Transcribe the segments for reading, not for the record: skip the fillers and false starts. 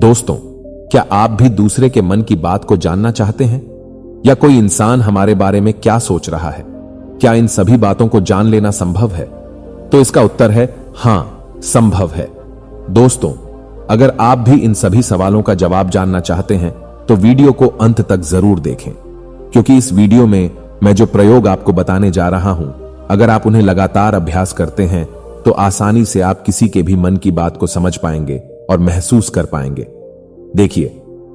दोस्तों, क्या आप भी दूसरे के मन की बात को जानना चाहते हैं? या कोई इंसान हमारे बारे में क्या सोच रहा है? क्या इन सभी बातों को जान लेना संभव है? तो इसका उत्तर है हां, संभव है। दोस्तों, अगर आप भी इन सभी सवालों का जवाब जानना चाहते हैं तो वीडियो को अंत तक जरूर देखें, क्योंकि इस वीडियो में मैं जो प्रयोग आपको बताने जा रहा हूं, अगर आप उन्हें लगातार अभ्यास करते हैं तो आसानी से आप किसी के भी मन की बात को समझ पाएंगे और महसूस कर पाएंगे। देखिए,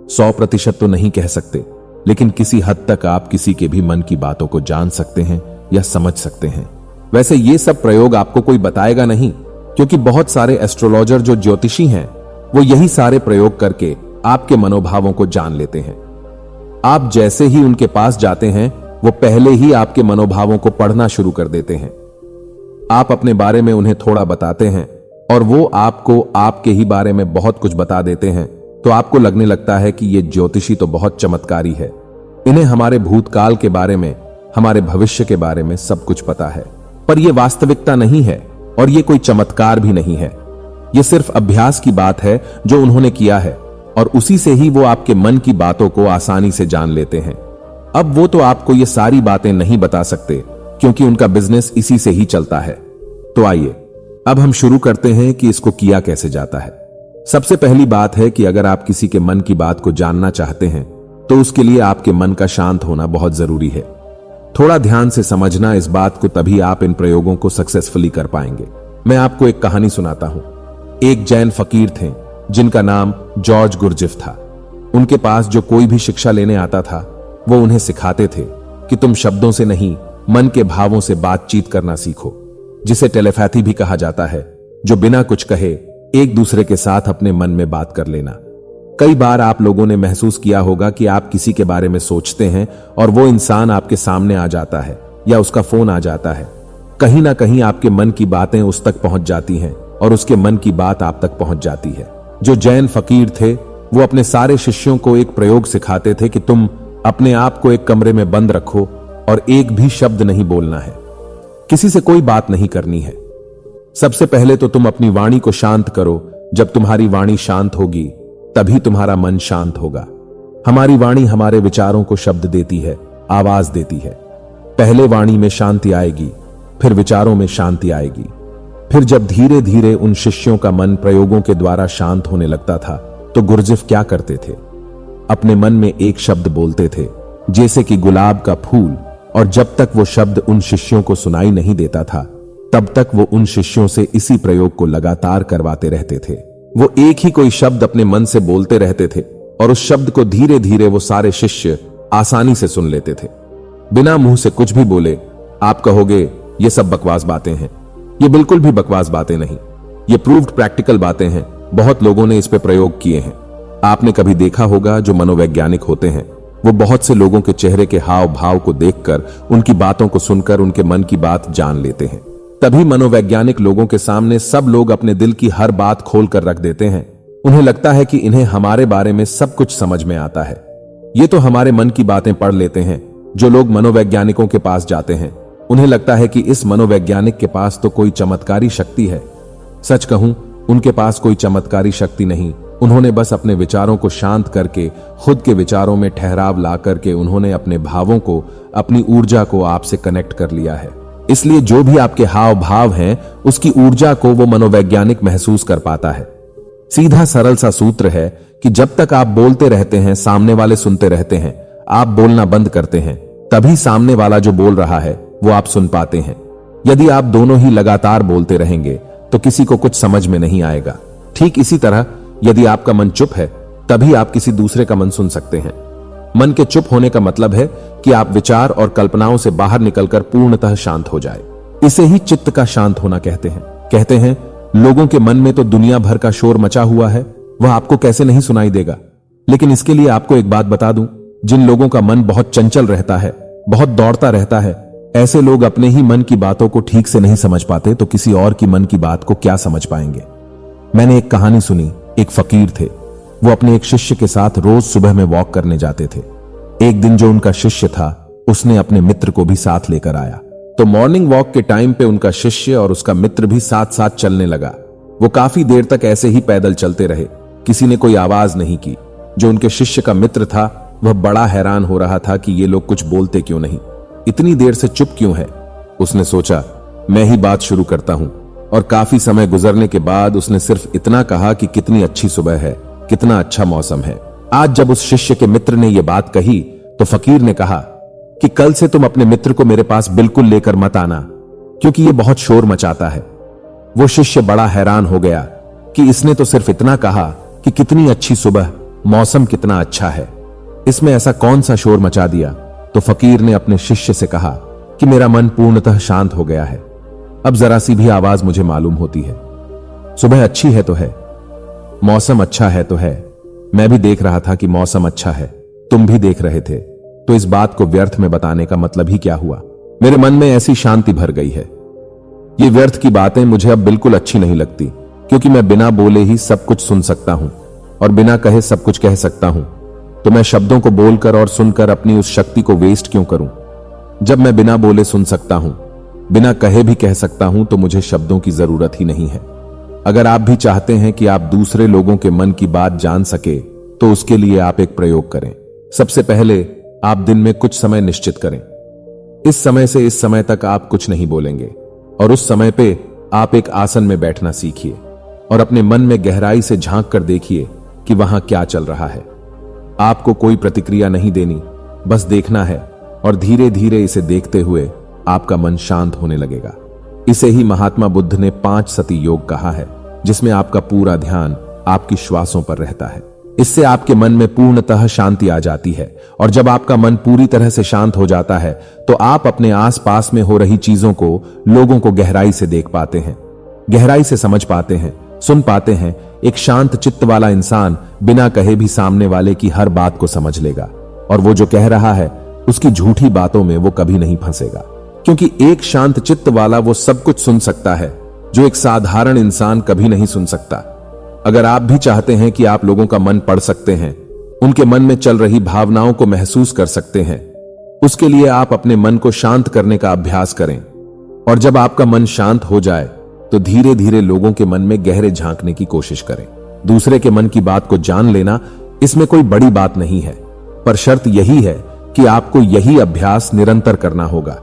100% तो नहीं कह सकते, लेकिन किसी हद तक आप किसी के भी मन की बातों को जान सकते हैं या समझ सकते हैं। वैसे ये सब प्रयोग आपको कोई बताएगा नहीं, क्योंकि बहुत सारे एस्ट्रोलॉजर जो ज्योतिषी हैं वो यही सारे प्रयोग करके आपके मनोभावों को जान लेते हैं। आप जैसे ही उनके पास जाते हैं वो पहले ही आपके मनोभावों को पढ़ना शुरू कर देते हैं। आप अपने बारे में उन्हें थोड़ा बताते हैं और वो आपको आपके ही बारे में बहुत कुछ बता देते हैं, तो आपको लगने लगता है कि ये ज्योतिषी तो बहुत चमत्कारी है, इन्हें हमारे भूतकाल के बारे में, हमारे भविष्य के बारे में सब कुछ पता है। पर यह वास्तविकता नहीं है और ये कोई चमत्कार भी नहीं है। यह सिर्फ अभ्यास की बात है जो उन्होंने किया है, और उसी से ही वो आपके मन की बातों को आसानी से जान लेते हैं। अब वो तो आपको ये सारी बातें नहीं बता सकते, क्योंकि उनका बिजनेस इसी से ही चलता है। तो आइए अब हम शुरू करते हैं कि इसको किया कैसे जाता है। सबसे पहली बात है कि अगर आप किसी के मन की बात को जानना चाहते हैं तो उसके लिए आपके मन का शांत होना बहुत जरूरी है। थोड़ा ध्यान से समझना इस बात को, तभी आप इन प्रयोगों को सक्सेसफुली कर पाएंगे। मैं आपको एक कहानी सुनाता हूं। एक जैन फकीर थे जिनका नाम जॉर्ज गुरजिफ था। उनके पास जो कोई भी शिक्षा लेने आता था वो उन्हें सिखाते थे कि तुम शब्दों से नहीं, मन के भावों से बातचीत करना सीखो, जिसे टेलीपैथी भी कहा जाता है, जो बिना कुछ कहे एक दूसरे के साथ अपने मन में बात कर लेना। कई बार आप लोगों ने महसूस किया होगा कि आप किसी के बारे में सोचते हैं और वो इंसान आपके सामने आ जाता है या उसका फोन आ जाता है। कहीं ना कहीं आपके मन की बातें उस तक पहुंच जाती हैं और उसके मन की बात आप तक पहुंच जाती है। जो जैन फकीर थे वो अपने सारे शिष्यों को एक प्रयोग सिखाते थे कि तुम अपने आप को एक कमरे में बंद रखो और एक भी शब्द नहीं बोलना है, किसी से कोई बात नहीं करनी है। सबसे पहले तो तुम अपनी वाणी को शांत करो। जब तुम्हारी वाणी शांत होगी तभी तुम्हारा मन शांत होगा। हमारी वाणी हमारे विचारों को शब्द देती है, आवाज देती है। पहले वाणी में शांति आएगी, फिर विचारों में शांति आएगी। फिर जब धीरे धीरे उन शिष्यों का मन प्रयोगों के द्वारा शांत होने लगता था तो गुरजिफ क्या करते थे? अपने मन में एक शब्द बोलते थे, जैसे कि गुलाब का फूल, और जब तक वो शब्द उन शिष्यों को सुनाई नहीं देता था तब तक वो उन शिष्यों से इसी प्रयोग को लगातार करवाते रहते थे। वो एक ही कोई शब्द अपने मन से बोलते रहते थे और उस शब्द को धीरे धीरे वो सारे शिष्य आसानी से सुन लेते थे। बिना मुंह से कुछ भी बोले आप कहोगे ये सब बकवास बातें हैं। ये बिल्कुल भी बकवास बातें नहीं, ये प्रूव्ड प्रैक्टिकल बातें हैं। बहुत लोगों ने इस पे प्रयोग किए हैं। आपने कभी देखा होगा जो मनोवैज्ञानिक होते हैं वो बहुत से लोगों के चेहरे के हाव भाव को देखकर, उनकी बातों को सुनकर उनके मन की बात जान लेते हैं। तभी मनोवैज्ञानिक लोगों के सामने सब लोग अपने दिल की हर बात खोल कर रख देते हैं। उन्हें लगता है कि इन्हें हमारे बारे में सब कुछ समझ में आता है। ये तो हमारे मन की बातें पढ़ लेते हैं। जो लोग मनोवैज्ञानिकों के पास जाते हैं उन्हें लगता है कि इस मनोवैज्ञानिक के पास तो कोई चमत्कारी शक्ति है। सच कहूं, उनके पास कोई चमत्कारी शक्ति नहीं। उन्होंने बस अपने विचारों को शांत करके, खुद के विचारों में ठहराव ला करके उन्होंने अपने भावों को, अपनी ऊर्जा को आपसे कनेक्ट कर लिया है। इसलिए जो भी आपके हाव भाव हैं उसकी ऊर्जा को वो मनोवैज्ञानिक महसूस कर पाता है। सीधा सरल सा सूत्र है कि जब तक आप बोलते रहते हैं सामने वाले सुनते रहते हैं। आप बोलना बंद करते हैं तभी सामने वाला जो बोल रहा है वो आप सुन पाते हैं। यदि आप दोनों ही लगातार बोलते रहेंगे तो किसी को कुछ समझ में नहीं आएगा। ठीक इसी तरह यदि आपका मन चुप है तभी आप किसी दूसरे का मन सुन सकते हैं। मन के चुप होने का मतलब है कि आप विचार और कल्पनाओं से बाहर निकलकर पूर्णतः शांत हो जाए। इसे ही चित्त का शांत होना कहते हैं। कहते हैं लोगों के मन में तो दुनिया भर का शोर मचा हुआ है, वह आपको कैसे नहीं सुनाई देगा। लेकिन इसके लिए आपको एक बात बता दूं, जिन लोगों का मन बहुत चंचल रहता है, बहुत दौड़ता रहता है, ऐसे लोग अपने ही मन की बातों को ठीक से नहीं समझ पाते तो किसी और की मन की बात को क्या समझ पाएंगे। मैंने एक कहानी सुनी। एक फकीर थे, वो अपने एक शिष्य के साथ रोज सुबह में वॉक करने जाते थे। एक दिन जो उनका शिष्य था उसने अपने मित्र को भी साथ लेकर आया। तो मॉर्निंग वॉक के टाइम पे उनका शिष्य और उसका मित्र भी साथ साथ चलने लगा। वो काफी देर तक ऐसे ही पैदल चलते रहे किसी ने कोई आवाज नहीं की। जो उनके शिष्य का मित्र था वह बड़ा हैरान हो रहा था कि ये लोग कुछ बोलते क्यों नहीं, इतनी देर से चुप क्यों है। उसने सोचा मैं ही बात शुरू करता हूं, और काफी समय गुजरने के बाद उसने सिर्फ इतना कहा कि कितनी अच्छी सुबह है, कितना अच्छा मौसम है। आज जब उस शिष्य के मित्र ने यह बात कही तो फकीर ने कहा कि कल से तुम अपने मित्र को मेरे पास बिल्कुल लेकर मत आना, क्योंकि यह बहुत शोर मचाता है। वो शिष्य बड़ा हैरान हो गया कि इसने तो सिर्फ इतना कहा कि कितनी अच्छी सुबह, मौसम कितना अच्छा है, इसमें ऐसा कौन सा शोर मचा दिया। तो फकीर ने अपने शिष्य से कहा कि मेरा मन पूर्णतः शांत हो गया है, अब जरा सी भी आवाज मुझे मालूम होती है। सुबह अच्छी है तो है, मौसम अच्छा है तो है, मैं भी देख रहा था कि मौसम अच्छा है, तुम भी देख रहे थे, तो इस बात को व्यर्थ में बताने का मतलब ही क्या हुआ। मेरे मन में ऐसी शांति भर गई है, ये व्यर्थ की बातें मुझे अब बिल्कुल अच्छी नहीं लगती, क्योंकि मैं बिना बोले ही सब कुछ सुन सकता हूं और बिना कहे सब कुछ कह सकता हूं। तो मैं शब्दों को बोलकर और सुनकर अपनी उस शक्ति को वेस्ट क्यों करूं। जब मैं बिना बोले सुन सकता हूं, बिना कहे भी कह सकता हूं, तो मुझे शब्दों की जरूरत ही नहीं है। अगर आप भी चाहते हैं कि आप दूसरे लोगों के मन की बात जान सके तो उसके लिए आप एक प्रयोग करें। सबसे पहले आप दिन में कुछ समय निश्चित करें। इस समय से इस समय तक आप कुछ नहीं बोलेंगे, और उस समय पे आप एक आसन में बैठना सीखिए और अपने मन में गहराई से झांक कर देखिए कि वहां क्या चल रहा है। आपको कोई प्रतिक्रिया नहीं देनी, बस देखना है, और धीरे धीरे इसे देखते हुए आपका मन शांत होने लगेगा। इसे ही महात्मा बुद्ध ने 5 सती योग कहा है, जिसमें आपका पूरा ध्यान आपकी श्वासों पर रहता है। इससे आपके मन में पूर्णतः शांति आ जाती है, और जब आपका मन पूरी तरह से शांत हो जाता है तो आप अपने आसपास में हो रही चीजों को, लोगों को गहराई से देख पाते हैं, गहराई से समझ पाते हैं, सुन पाते हैं। एक शांत चित्त वाला इंसान बिना कहे भी सामने वाले की हर बात को समझ लेगा, और वो जो कह रहा है उसकी झूठी बातों में वो कभी नहीं फंसेगा, क्योंकि एक शांत चित्त वाला वो सब कुछ सुन सकता है जो एक साधारण इंसान कभी नहीं सुन सकता। अगर आप भी चाहते हैं कि आप लोगों का मन पढ़ सकते हैं, उनके मन में चल रही भावनाओं को महसूस कर सकते हैं, उसके लिए आप अपने मन को शांत करने का अभ्यास करें। और जब आपका मन शांत हो जाए तो धीरे धीरे लोगों के मन में गहरे झांकने की कोशिश करें। दूसरे के मन की बात को जान लेना, इसमें कोई बड़ी बात नहीं है, पर शर्त यही है कि आपको यही अभ्यास निरंतर करना होगा।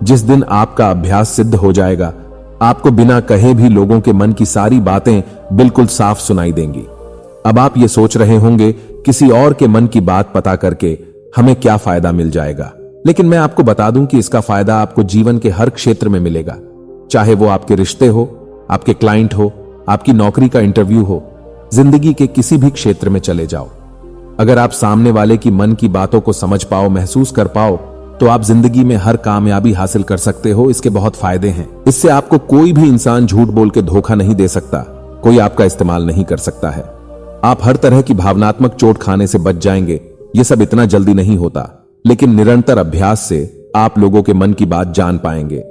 जिस दिन आपका अभ्यास सिद्ध हो जाएगा, आपको बिना कहे भी लोगों के मन की सारी बातें बिल्कुल साफ सुनाई देंगी। अब आप ये सोच रहे होंगे, किसी और के मन की बात पता करके हमें क्या फायदा मिल जाएगा। लेकिन मैं आपको बता दूं कि इसका फायदा आपको जीवन के हर क्षेत्र में मिलेगा, चाहे वो आपके रिश्ते हो, आपके क्लाइंट हो, आपकी नौकरी का इंटरव्यू हो, जिंदगी के किसी भी क्षेत्र में चले जाओ। अगर आप सामने वाले की मन की बातों को समझ पाओ, महसूस कर पाओ, तो आप जिंदगी में हर कामयाबी हासिल कर सकते हो। इसके बहुत फायदे हैं। इससे आपको कोई भी इंसान झूठ बोल के धोखा नहीं दे सकता, कोई आपका इस्तेमाल नहीं कर सकता है। आप हर तरह की भावनात्मक चोट खाने से बच जाएंगे। ये सब इतना जल्दी नहीं होता, लेकिन निरंतर अभ्यास से आप लोगों के मन की बात जान पाएंगे।